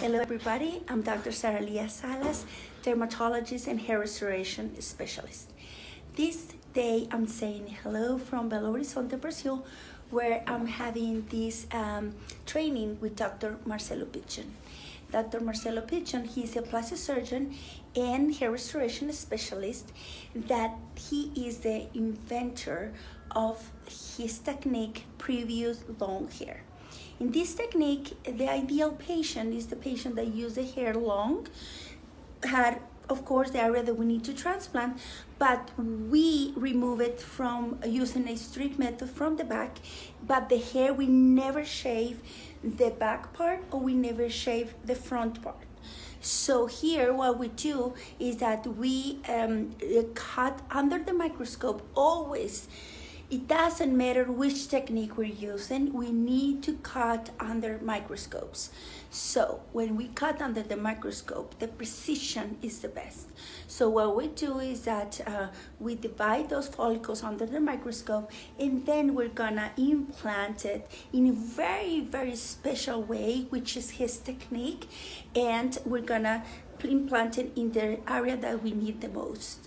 Hello everybody, I'm Dr. Sara Lea Salas, dermatologist and hair restoration specialist. This day I'm saying hello from Belo Horizonte, Brazil, where I'm having this training with Dr. Marcelo Pitchon. Dr. Marcelo Pitchon, he's a plastic surgeon and hair restoration specialist, that he is the inventor of his technique, previous long hair. In this technique, the ideal patient is the patient that use the hair long, had of course the area that we need to transplant, but we remove it from using a strip method from the back, but the hair, we never shave the back part or we never shave the front part. So here what we do is that we cut under the microscope always. It doesn't matter which technique we're using, we need to cut under microscopes. So when we cut under the microscope, the precision is the best. So what we do is that we divide those follicles under the microscope, and then we're gonna implant it in a very, very special way, which is his technique, and we're gonna implant it in the area that we need the most.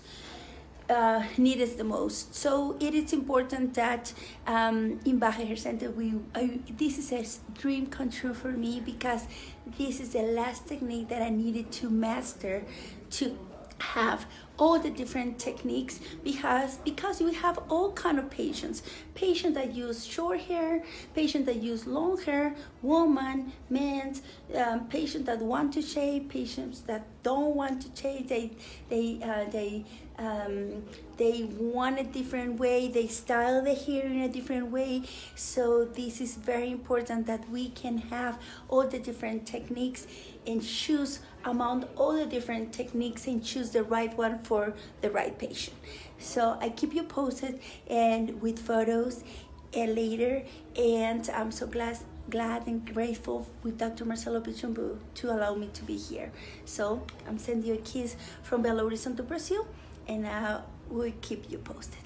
Needed the most. So it is important that in Baja Hair Center, this is a dream come true for me, because this is the last technique that I needed to master to have all the different techniques, because we have all kind of patients that use short hair, patients that use long hair, woman, men, patients that want to shave, patients that don't want to shave. They want a different way, they style the hair in a different way. So this is very important that we can have all the different techniques and choose among all the different techniques and choose the right one for the right patient. So I keep you posted and with photos and later, and I'm so glad and grateful with Dr. Marcelo Pitchon to allow me to be here. So I'm sending you a kiss from Belo Horizonte, Brazil, and we'll keep you posted.